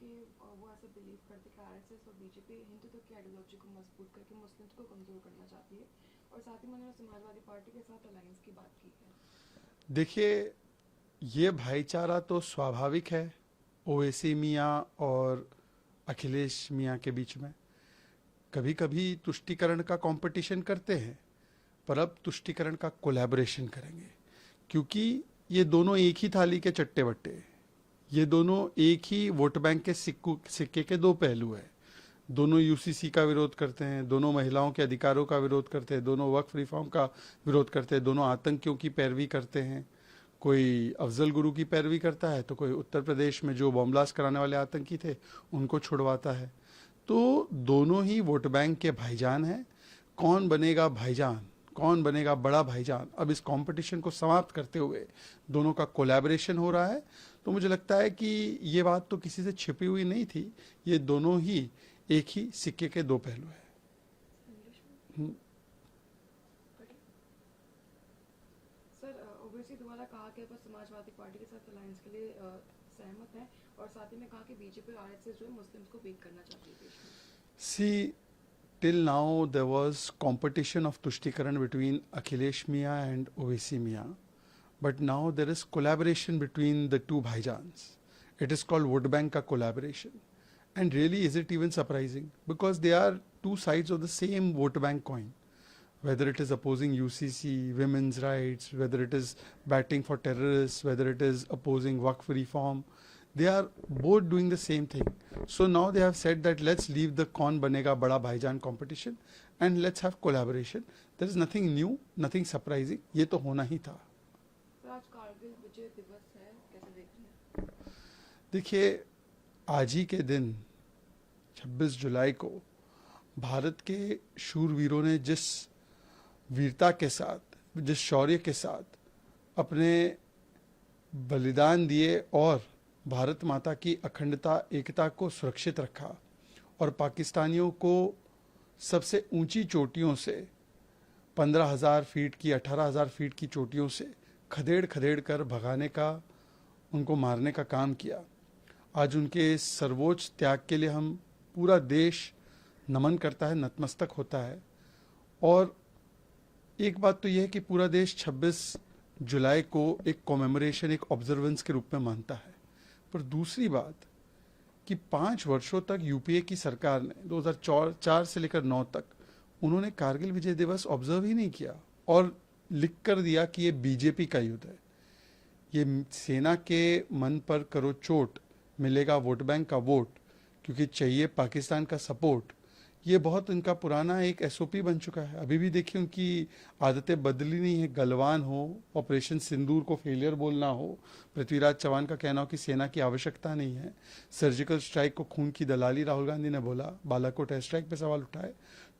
कि वो ऐसे बिलीव करते कि आरएसएस और बीजेपी हिंदुत्व की आइडियोलॉजी को मजबूत करके मुस्लिम्स को कमज़ोर करना चाहती है, और साथ ही में उन्होंने समाजवादी पार्टी के साथ अलायंस की बात की है। देखिए, ये भाईचारा तो स्वाभाविक है ओवैसी मियाँ और अखिलेश मियाँ के बीच में। कभी कभी तुष्टीकरण का कंपटीशन करते हैं, पर अब तुष्टीकरण का कोलैबोरेशन करेंगे, क्योंकि ये दोनों एक ही थाली के चट्टे बट्टे, ये दोनों एक ही वोट बैंक के सिक्के के दो पहलू है। दोनों यूसीसी का विरोध करते हैं, दोनों महिलाओं के अधिकारों का विरोध करते हैं, दोनों वक्फ रिफॉर्म का विरोध करते हैं, दोनों आतंकियों की पैरवी करते हैं। कोई अफजल गुरु की पैरवी करता है तो कोई उत्तर प्रदेश में जो बॉम्ब ब्लास्ट कराने वाले आतंकी थे उनको छुड़वाता है। तो दोनों ही वोट बैंक के भाईजान हैं। कौन बनेगा भाईजान, कौन बनेगा बड़ा भाईजान, अब इस कंपटीशन को समाप्त करते हुए दोनों का कोलैबोरेशन हो रहा है। तो मुझे लगता है कि ये बात तो किसी से छिपी हुई नहीं थी, ये दोनों ही एक ही सिक्के के दो पहलू है। सर, ओवैसी द्वारा कहा गया पर समाजवादी पार्टी के साथ अलायंस के लिए सहमत है, और साथ ही में कहा कि बीजेपी और आरएसएस जो है मुस्लिम्स को वीक करना चाहती है देश में। See, till now there was competition of Tushtikiran between Akhilesh Mia and Owaisi Mia. But now there is collaboration between the two Bhaijans. It is called Vote Bank ka collaboration. And really, is it even surprising? Because they are two sides of the same vote bank coin. Whether it is opposing UCC, women's rights, whether it is batting for terrorists, whether it is opposing Waqf reform, they are both doing the same thing. So now they have said that let's leave the Kaun Banega Bada Bhaijan competition and let's have collaboration. There is nothing new, nothing surprising. ये तो होना ही था। Sir, आज कारगिल विजय दिवस है, कैसे देख रहे हैं? देखिए, आज ही के दिन 26 जुलाई को भारत के शूरवीरों ने जिस वीरता के साथ, जिस शौर्य के साथ अपने बलिदान दिए और भारत माता की अखंडता एकता को सुरक्षित रखा और पाकिस्तानियों को सबसे ऊंची चोटियों से 15,000 फीट की, 18,000 फीट की चोटियों से खदेड़ खदेड़ कर भगाने का, उनको मारने का काम किया। आज उनके सर्वोच्च त्याग के लिए हम पूरा देश नमन करता है, नतमस्तक होता है। और एक बात तो यह है कि पूरा देश 26 जुलाई को एक कॉमेमोरेशन, एक ऑब्जर्वेंस के रूप में मानता है। पर दूसरी बात कि 5 वर्षों तक यूपीए की सरकार ने 2004 से लेकर 9 तक उन्होंने कारगिल विजय दिवस ऑब्जर्व ही नहीं किया और लिख कर दिया कि ये बीजेपी का युद्ध है, ये सेना के मन पर करो चोट, मिलेगा वोट बैंक का वोट, क्योंकि चाहिए पाकिस्तान का सपोर्ट। ये बहुत इनका पुराना एक एसओपी बन चुका है। अभी भी देखिए उनकी आदतें बदली नहीं है। गलवान हो, ऑपरेशन सिंदूर को फेलियर बोलना हो, पृथ्वीराज चौहान का कहना हो कि सेना की आवश्यकता नहीं है, सर्जिकल स्ट्राइक को खून की दलाली राहुल गांधी ने बोला, बालाकोट एयर स्ट्राइक पे सवाल उठाए।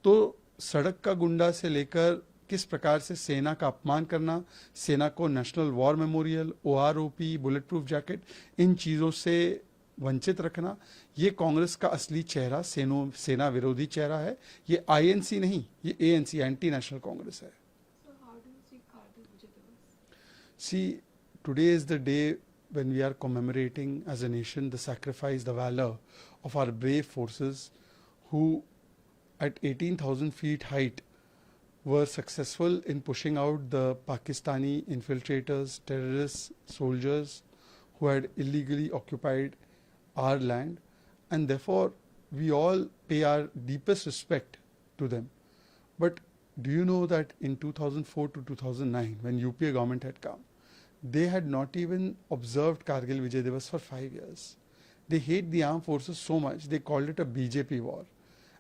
तो सड़क का गुंडा से लेकर किस प्रकार से सेना का अपमान करना, सेना को national war memorial, OROP, bullet proof jacket, इन चीज़ों से वंचित रखना, ये कांग्रेस का असली चेहरा, सेना विरोधी चेहरा है। ये आईएनसी नहीं, ये एएनसी, एंटी नेशनल कांग्रेस है। So how do you see Kargil विजय दिवस? See, today is the day when we are commemorating as a nation the sacrifice, the valor of our brave forces who at 18,000 feet height were successful in pushing out the Pakistani infiltrators, terrorists, soldiers who had illegally occupied our land, and therefore we all pay our deepest respect to them. But do you know that in 2004 to 2009, when UPA government had come, they had not even observed Kargil Vijay Divas for 5 years. They hate the armed forces so much, they called it a BJP war.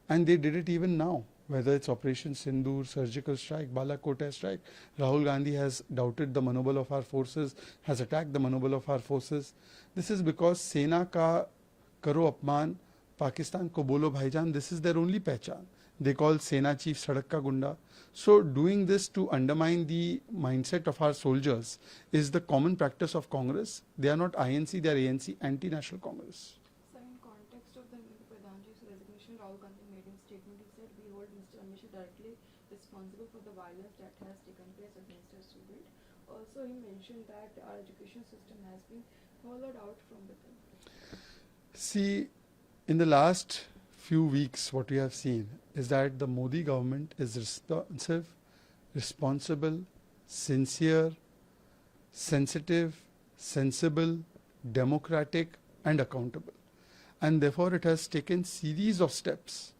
And they did it even now, whether it's Operation Sindoor, surgical strike, Balakot air strike. Rahul Gandhi has doubted the manobel of our forces, has attacked the manobel of our forces. This is because Sena ka karo apman, Pakistan ko bolo bhaijan, this is their only pehchan. They call Sena chief Sadak ka gunda. So doing this to undermine the mindset of our soldiers is the common practice of Congress. They are not INC, they are ANC, anti-national Congress. Sir, in context of the Pradhanji's resignation, Rahul Gandhi made in statement, he said, we hold Mr. Amish directly responsible for the violence that has taken place against our student. Also, he mentioned that our education system has been hollowed out from within. See, in the last few weeks, what we have seen is that the Modi government is responsible, sincere, sensitive, sensible, democratic, and accountable. And therefore, it has taken series of steps,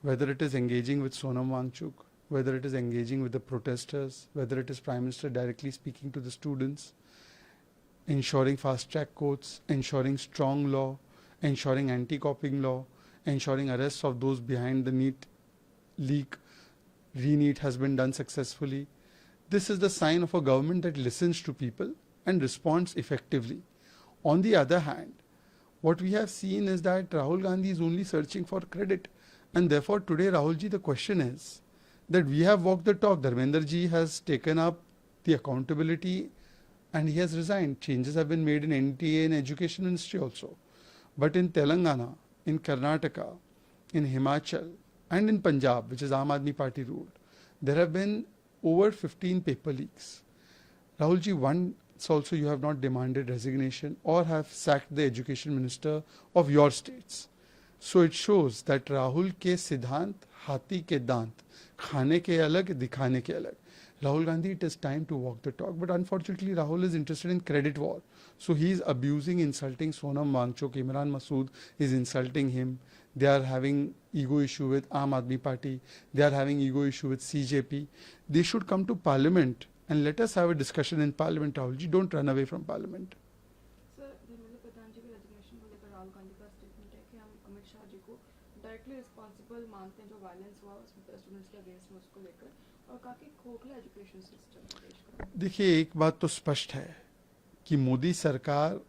whether it is engaging with Sonam Wangchuk, whether it is engaging with the protesters, whether it is Prime Minister directly speaking to the students, ensuring fast-track courts, ensuring strong law, ensuring anti-copying law, ensuring arrests of those behind the NEET leak. Re-NEET has been done successfully. This is the sign of a government that listens to people and responds effectively. On the other hand, what we have seen is that Rahul Gandhi is only searching for credit. And therefore, today, Rahul ji, the question is that we have walked the talk. Dharmender ji has taken up the accountability and he has resigned. Changes have been made in NTA and Education Ministry also. But in Telangana, in Karnataka, in Himachal, and in Punjab, which is Aam Aadmi Party ruled, there have been over 15 paper leaks. Rahul ji, once also you have not demanded resignation or have sacked the Education Minister of your states. So it shows that Rahul के सिद्धांत हाथी के दांत खाने के अलग दिखाने के अलग. Rahul Gandhi, it is time to walk the talk, but unfortunately Rahul is interested in credit war. So he is abusing, insulting Sonam Wangchuk. Imran Masood is insulting him. They are having ego issue with Aam Aadmi Party. They are having ego issue with CJP. They should come to Parliament and let us have a discussion in Parliament. Rahul ji, don't run away from Parliament. Sir, Dharmendra Pradhan ji के resignation को लेकर राहुल गांधी का statement है कि हम अमित शाह जी को directly responsible मानते हैं जो वायलेंस हुआ स्टूडेंट्स के अगेंस्ट में उसको लेकर, और काफी खोखला एजुकेशन सिस्टम देश का. देखिए, एक बात तो स्पष्ट है कि मोदी सरकार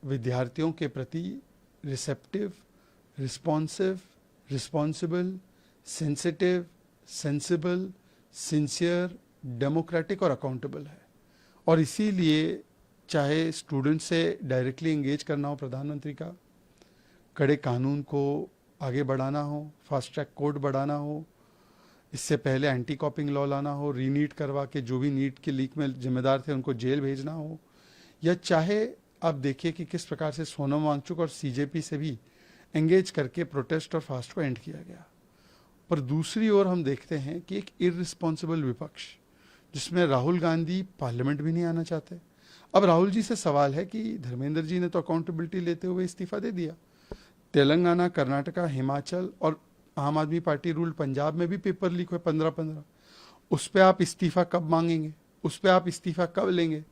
विद्यार्थियों के प्रति receptive, responsive, responsible, sensitive, sensible, sincere, democratic और अकाउंटेबल है. और इसीलिए चाहे स्टूडेंट से डायरेक्टली एंगेज करना हो प्रधानमंत्री का, कड़े कानून को आगे बढ़ाना हो, फास्ट ट्रैक कोर्ट बढ़ाना हो, इससे पहले एंटी कॉपिंग लॉ लाना हो, रीनीट करवा के जो भी नीट के लीक में जिम्मेदार थे उनको जेल भेजना हो, या चाहे आप देखिए कि किस प्रकार से सोनम वांगचुक और सीजेपी से भी एंगेज करके प्रोटेस्ट और फास्ट को एंड किया गया. पर दूसरी ओर हम देखते हैं कि एक इररिस्पॉन्सिबल विपक्ष जिसमें राहुल गांधी पार्लियामेंट भी नहीं आना चाहते. अब राहुल जी से सवाल है कि धर्मेंद्र जी ने तो अकाउंटेबिलिटी लेते हुए इस्तीफा दे दिया. तेलंगाना, कर्नाटका, हिमाचल और आम आदमी पार्टी रूल पंजाब में भी पेपर लीक हुए 15-15. उस पर आप इस्तीफा कब मांगेंगे? उस पर आप इस्तीफा कब लेंगे?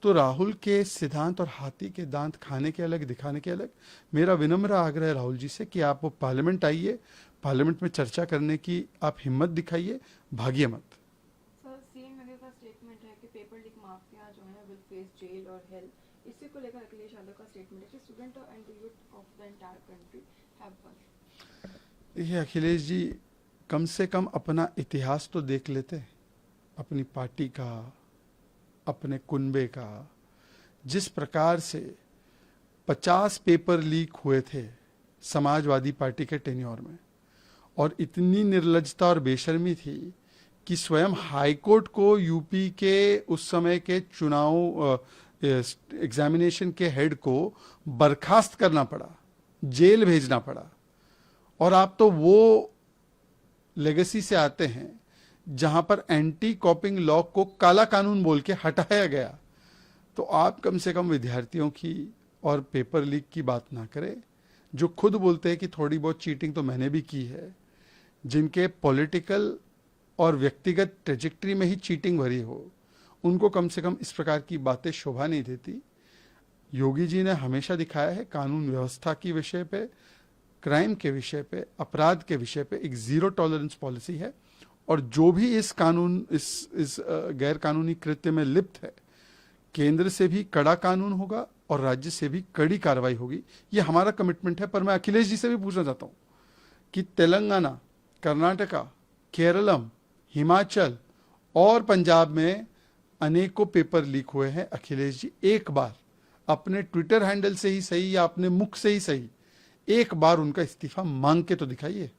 तो राहुल के सिद्धांत और हाथी के दांत खाने के अलग दिखाने के अलग. मेरा विनम्र आग्रह है राहुल जी से कि आप वो पार्लियामेंट आइए, पार्लियामेंट में चर्चा करने की आप हिम्मत दिखाइए, भागिए मत. सर, सीएम योगी का स्टेटमेंट है कि पेपर लीक माफिया जो है विल फेस जेल और हेल. इसी को लेकर अखिलेश यादव का स्टेटमेंट है कि student and the youth of the entire country have one. देखिए अखिलेश जी, कम से कम अपना इतिहास तो देख लेते, अपनी पार्टी का, अपने कुनबे का. जिस प्रकार से 50 पेपर लीक हुए थे समाजवादी पार्टी के टेन्योर में, और इतनी निर्लज्जता और बेशर्मी थी कि स्वयं हाईकोर्ट को यूपी के उस समय के चुनाव एग्जामिनेशन के हेड को बर्खास्त करना पड़ा, जेल भेजना पड़ा. और आप तो वो लेगेसी से आते हैं जहां पर एंटी कॉपिंग लॉ को काला कानून बोल के हटाया गया. तो आप कम से कम विद्यार्थियों की और पेपर लीक की बात ना करें, जो खुद बोलते हैं कि थोड़ी बहुत चीटिंग तो मैंने भी की है, जिनके पॉलिटिकल और व्यक्तिगत ट्रेजेक्टरी में ही चीटिंग भरी हो, उनको कम से कम इस प्रकार की बातें शोभा नहीं देती. योगी जी ने हमेशा दिखाया है कानून व्यवस्था की विषय पे, क्राइम के विषय पे, अपराध के विषय पे एक जीरो टॉलरेंस पॉलिसी है. और जो भी इस गैर कानूनी कृत्य में लिप्त है, केंद्र से भी कड़ा कानून होगा और राज्य से भी कड़ी कार्रवाई होगी. ये हमारा कमिटमेंट है. पर मैं अखिलेश जी से भी पूछना चाहता हूं कि तेलंगाना, कर्नाटका, केरलम, हिमाचल और पंजाब में अनेकों पेपर लीक हुए हैं. अखिलेश जी, एक बार अपने ट्विटर हैंडल से ही सही या अपने मुख से ही सही, एक बार उनका इस्तीफा मांग के तो दिखाइए.